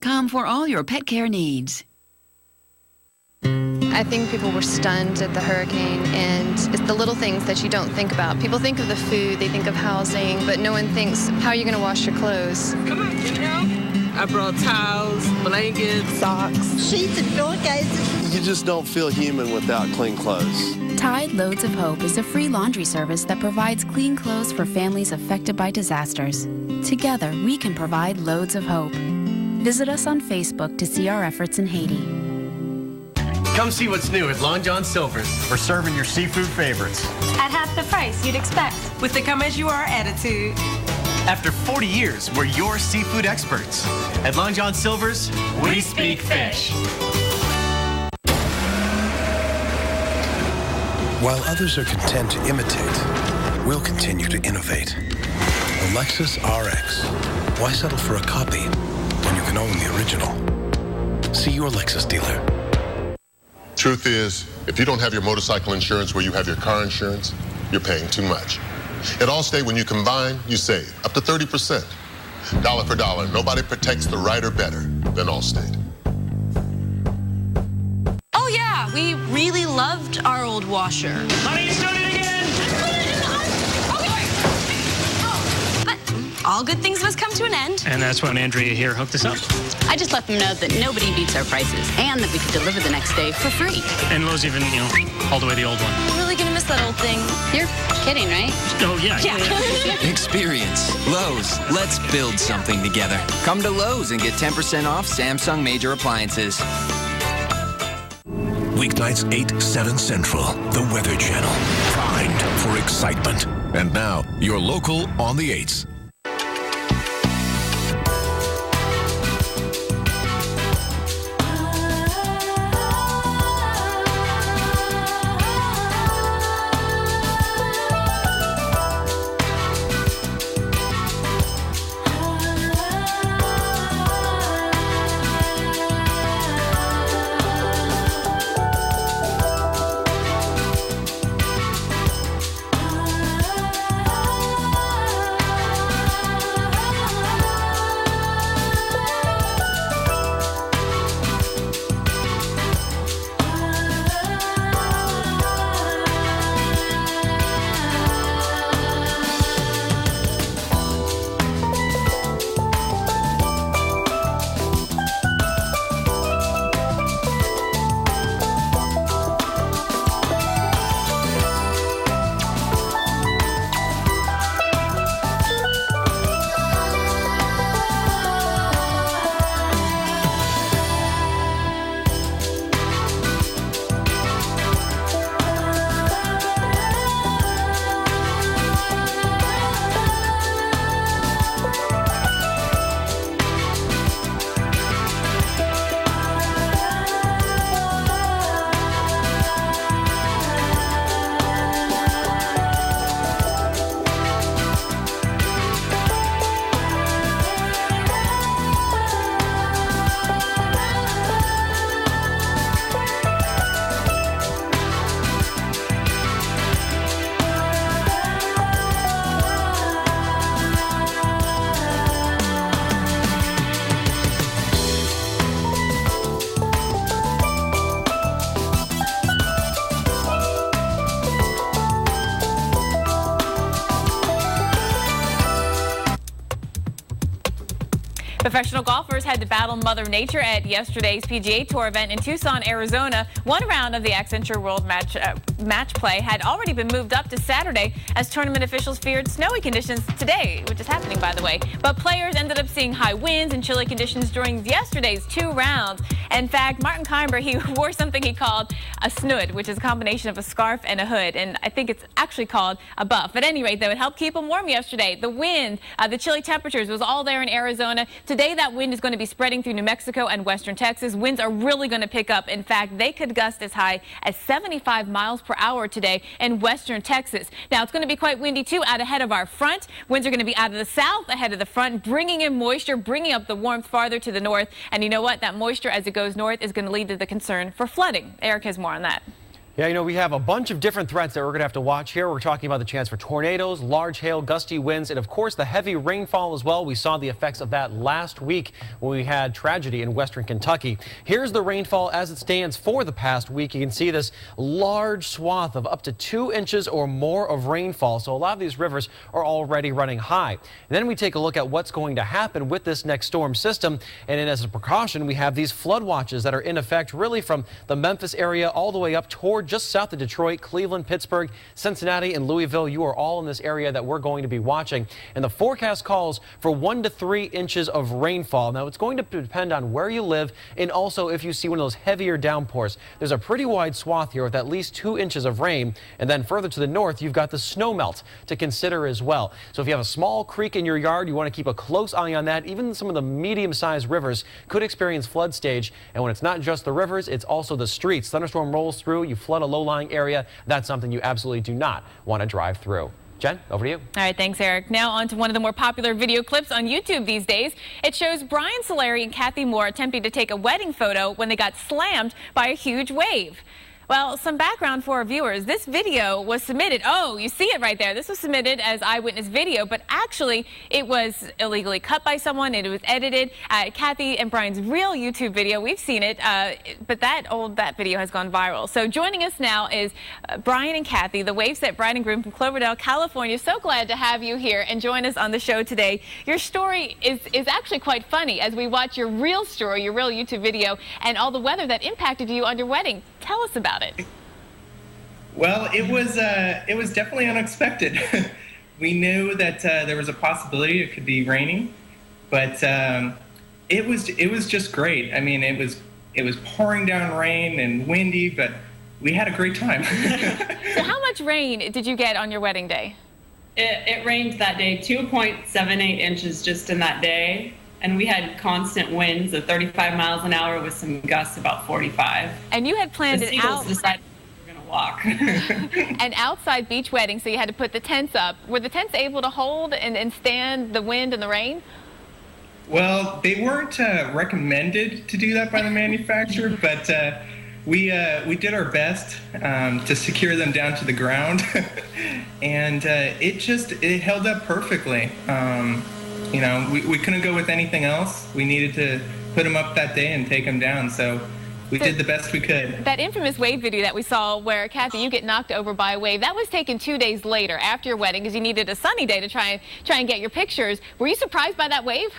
Come for all your pet care needs. I think people were stunned at the hurricane, and it's the little things that you don't think about. People think of the food, they think of housing, but no one thinks, how are you going to wash your clothes? Come on, get help. I brought towels, blankets, socks, sheets and pillowcases. You just don't feel human without clean clothes. Tide Loads of Hope is a free laundry service that provides clean clothes for families affected by disasters. Together, we can provide loads of hope. Visit us on Facebook to see our efforts in Haiti. Come see what's new at Long John Silver's. We're serving your seafood favorites. At half the price you'd expect. with the come-as-you-are attitude. After 40 years, we're your seafood experts. At Long John Silver's, we speak fish. While others are content to imitate, we'll continue to innovate. The Lexus RX. Why settle for a copy when you can own the original? See your Lexus dealer. Truth is, if you don't have your motorcycle insurance where you have your car insurance, you're paying too much. At Allstate, when you combine, you save up to 30%. Dollar for dollar, nobody protects the rider better than Allstate. Oh yeah, we really loved our old washer. Honey, it's doing it again! But all good things must come to an end. And that's when Andrea here hooked us up. I just let them know that nobody beats our prices and that we could deliver the next day for free. And Lowe's even, hauled away the old one. I'm really gonna miss that old thing. You're kidding, right? Oh, yeah. Experience. Lowe's. Let's build something together. Come to Lowe's and get 10% off Samsung major appliances. Weeknights 8, 7 Central. The Weather Channel. Primed for excitement. And now, your local on the 8s. Professional golfers had to battle Mother Nature at yesterday's PGA Tour event in Tucson, Arizona. One round of the Accenture World Match Play had already been moved up to Saturday as tournament officials feared snowy conditions today, which is happening, by the way. But players ended up seeing high winds and chilly conditions during yesterday's 2 rounds. In fact, Martin Keimer, he wore something he called a snood, which is a combination of a scarf and a hood, and I think it's actually called a buff. At any rate, though, it helped keep him warm yesterday. The wind, the chilly temperatures was all there in Arizona. Today, that wind is going to be spreading through New Mexico and western Texas. Winds are really going to pick up. In fact, they could gust as high as 75 miles per hour today in western Texas. Now, it's going to be quite windy, too, out ahead of our front. Winds are going to be out of the south ahead of the front, bringing in moisture, bringing up the warmth farther to the north. And you know what? That moisture, as it goes north, is going to lead to the concern for flooding. Eric has more on that. Yeah, you know, we have a bunch of different threats that we're going to have to watch here. We're talking about the chance for tornadoes, large hail, gusty winds, and of course the heavy rainfall as well. We saw the effects of that last week when we had tragedy in western Kentucky. Here's the rainfall as it stands for the past week. You can see this large swath of up to 2 inches or more of rainfall. So a lot of these rivers are already running high. And then we take a look at what's going to happen with this next storm system. And then as a precaution, we have these flood watches that are in effect really from the Memphis area all the way up toward just south of Detroit, Cleveland, Pittsburgh, Cincinnati, and Louisville. You are all in this area that we're going to be watching. And the forecast calls for 1 to 3 inches of rainfall. Now, it's going to depend on where you live and also if you see one of those heavier downpours. There's a pretty wide swath here with at least 2 inches of rain. And then further to the north, you've got the snow melt to consider as well. So if you have a small creek in your yard, you want to keep a close eye on that. Even some of the medium-sized rivers could experience flood stage. And when it's not just the rivers, it's also the streets. Thunderstorm rolls through, you flood a low-lying area. That's something you absolutely do not want to drive through. Jen, over to you. All right, thanks, Eric. Now on to one of the more popular video clips on YouTube these days. It shows Brian Solari and Kathy Moore attempting to take a wedding photo when they got slammed by a huge wave. Well, some background for our viewers. This video was submitted. Oh, you see it right there. This was submitted as eyewitness video, but actually it was illegally cut by someone. It was edited. Kathy and Brian's real YouTube video. We've seen it, but that video has gone viral. So joining us now is Brian and Kathy, the Waveset bride and groom from Cloverdale, California. So glad to have you here and join us on the show today. Your story is actually quite funny as we watch your real story, your real YouTube video, and all the weather that impacted you on your wedding. Tell us about it. Well, it was definitely unexpected. We knew that there was a possibility it could be raining, but it was just great. I mean, it was pouring down rain and windy, but we had a great time. So how much rain did you get on your wedding day? It rained that day, 2.78 inches just in that day. And we had constant winds of 35 miles an hour with some gusts about 45. And you had planned it out. Decided we were going to walk. An outside beach wedding, so you had to put the tents up. Were the tents able to hold and stand the wind and the rain? Well, they weren't recommended to do that by the manufacturer, but we did our best to secure them down to the ground, and it held up perfectly. You know, we couldn't go with anything else. We needed to put them up that day and take them down, so we did the best we could. That infamous wave video that we saw where, Kathy, you get knocked over by a wave, that was taken 2 days later after your wedding because you needed a sunny day to try and get your pictures. Were you surprised by that wave?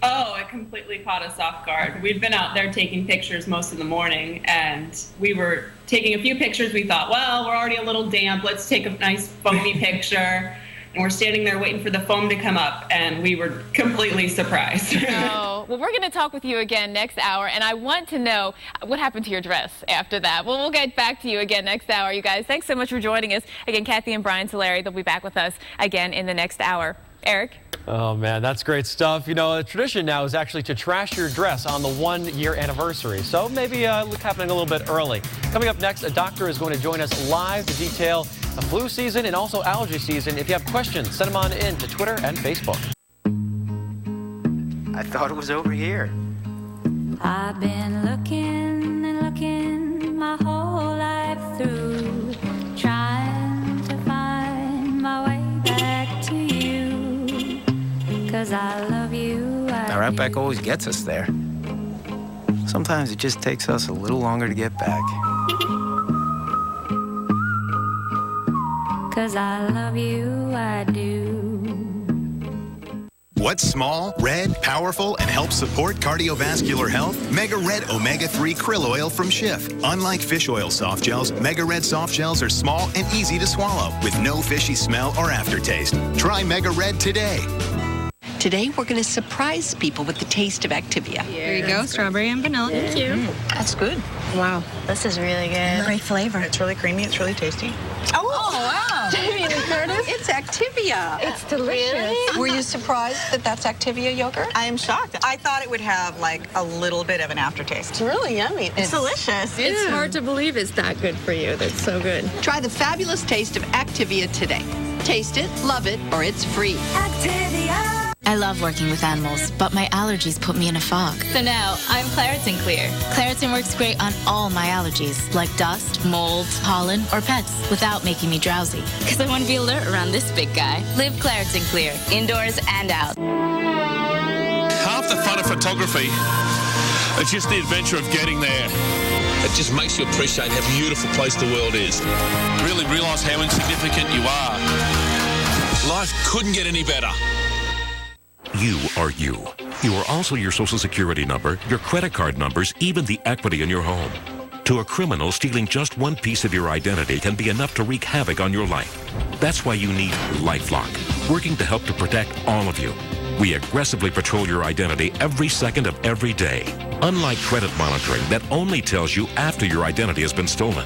Oh, it completely caught us off guard. We'd been out there taking pictures most of the morning, and we were taking a few pictures. We thought, well, we're already a little damp. Let's take a nice foamy picture. And we're standing there waiting for the foam to come up, and we were completely surprised. Oh, well, we're going to talk with you again next hour, and I want to know what happened to your dress after that. Well, we'll get back to you again next hour, you guys. Thanks so much for joining us. Again, Kathy and Brian Solari, they'll be back with us again in the next hour. Eric? Oh, man, that's great stuff. You know, a tradition now is actually to trash your dress on the 1-year anniversary. So maybe happening a little bit early. Coming up next, a doctor is going to join us live to detail the flu season and also allergy season. If you have questions, send them on in to Twitter and Facebook. I thought it was over here. I've been looking and looking my whole life through, trying to find my way back to you, 'cause I love you. Our Outback always gets us there. Sometimes it just takes us a little longer to get back. 'Cause I love you, I do. What's small, red, powerful, and helps support cardiovascular health? Mega Red Omega-3 Krill Oil from Schiff. Unlike fish oil soft gels, Mega Red soft gels are small and easy to swallow with no fishy smell or aftertaste. Try Mega Red today. Today, we're going to surprise people with the taste of Activia. Here you go, strawberry and vanilla. Thank you. That's good. Wow, this is really good. Great flavor. It's really creamy. It's really tasty. Oh, wow. Jamie and Curtis. It's Activia. It's delicious. Really? Were you surprised that that's Activia yogurt? I am shocked. I thought it would have like a little bit of an aftertaste. It's really yummy. It's delicious. It's hard to believe it's that good for you. That's so good. Try the fabulous taste of Activia today. Taste it, love it, or it's free. Activia. I love working with animals, but my allergies put me in a fog. So now, I'm Claritin Clear. Claritin works great on all my allergies, like dust, mold, pollen, or pets, without making me drowsy. Because I want to be alert around this big guy. Live Claritin Clear, indoors and out. Half the fun of photography is just the adventure of getting there. It just makes you appreciate how beautiful a place the world is. Really realise how insignificant you are. Life couldn't get any better. You are you. You are also your Social Security number, your credit card numbers, even the equity in your home. To a criminal, stealing just one piece of your identity can be enough to wreak havoc on your life. That's why you need LifeLock, working to help to protect all of you. We aggressively patrol your identity every second of every day, unlike credit monitoring that only tells you after your identity has been stolen.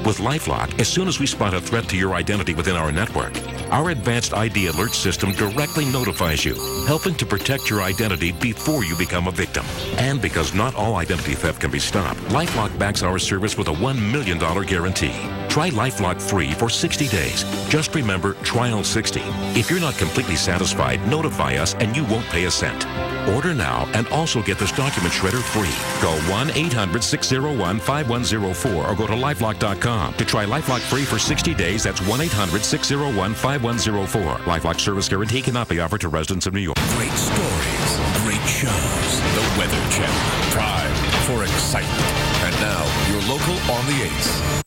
With LifeLock, as soon as we spot a threat to your identity within our network, our advanced ID alert system directly notifies you, helping to protect your identity before you become a victim. And because not all identity theft can be stopped, LifeLock backs our service with a $1 million guarantee. Try LifeLock free for 60 days. Just remember, trial 60. If you're not completely satisfied, notify us and you won't pay a cent. Order now and also get this document shredder free. Call 1-800-601-5104 or go to LifeLock.com to try LifeLock free for 60 days. That's 1-800-601-5104. LifeLock service guarantee cannot be offered to residents of New York. Great stories, great shows. The Weather Channel, prime for excitement. And now, your local on the 8s.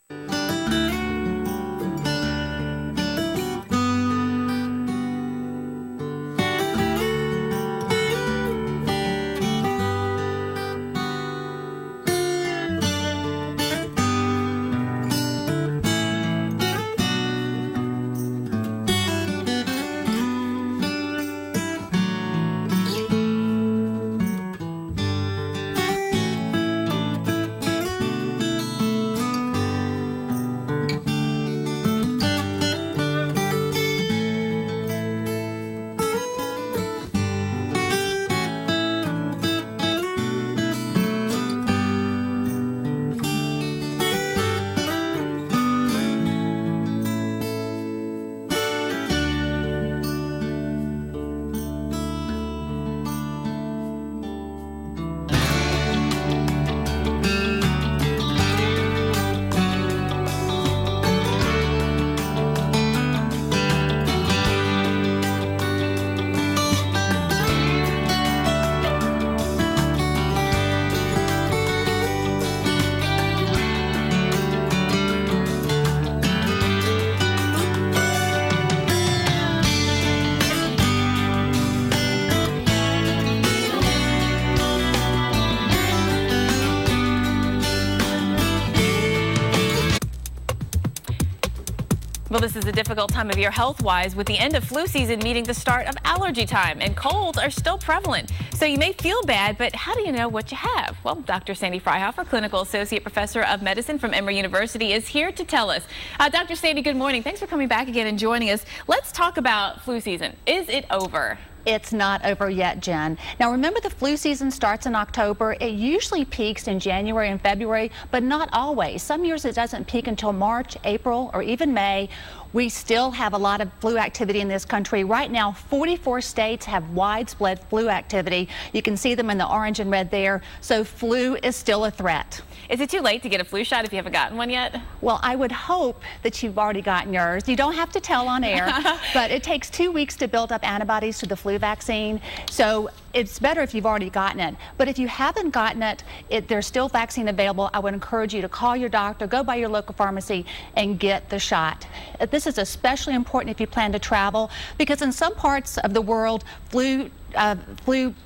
Well, this is a difficult time of year health-wise, with the end of flu season meeting the start of allergy time, and colds are still prevalent. So you may feel bad, but how do you know what you have? Well, Dr. Sandy Freihofer, Clinical Associate Professor of Medicine from Emory University, is here to tell us. Dr. Sandy, good morning. Thanks for coming back again and joining us. Let's talk about flu season. Is it over? It's not over yet, Jen. Now remember, the flu season starts in October. It usually peaks in January and February, but not always. Some years it doesn't peak until March, April, or even May. We still have a lot of flu activity in this country. Right now, 44 states have widespread flu activity. You can see them in the orange and red there. So flu is still a threat. Is it too late to get a flu shot if you haven't gotten one yet? Well, I would hope that you've already gotten yours. You don't have to tell on air, but it takes 2 weeks to build up antibodies to the flu vaccine. So it's better if you've already gotten it. But if you haven't gotten it, there's still vaccine available. I would encourage you to call your doctor, go by your local pharmacy, and get the shot. This is especially important if you plan to travel, because in some parts of the world, flu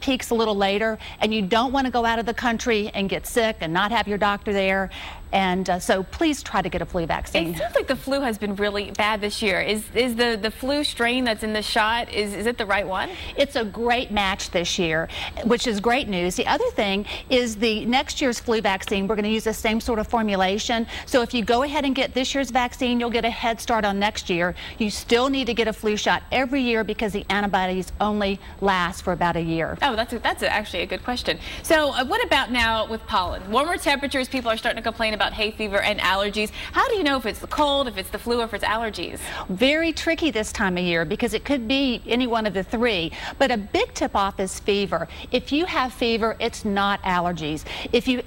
peaks a little later, and you don't want to go out of the country and get sick and not have your doctor there. And so please try to get a flu vaccine. It seems like the flu has been really bad this year. Is the flu strain that's in the shot, is it the right one? It's a great match this year, which is great news. The other thing is the next year's flu vaccine, we're going to use the same sort of formulation. So if you go ahead and get this year's vaccine, you'll get a head start on next year. You still need to get a flu shot every year because the antibodies only last for about a year. Oh, that's actually a good question. So what about now with pollen? Warmer temperatures, people are starting to complain about hay fever and allergies. How do you know if it's the cold, if it's the flu, or if it's allergies? Very tricky this time of year because it could be any one of the three. But a big tip-off is fever. If you have fever, it's not allergies.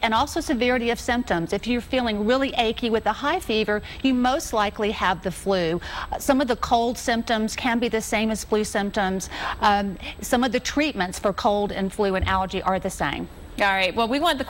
And also severity of symptoms. If you're feeling really achy with a high fever, you most likely have the flu. Some of the cold symptoms can be the same as flu symptoms. Some of the treatments for cold and flu and allergy are the same. All right. Well, we want the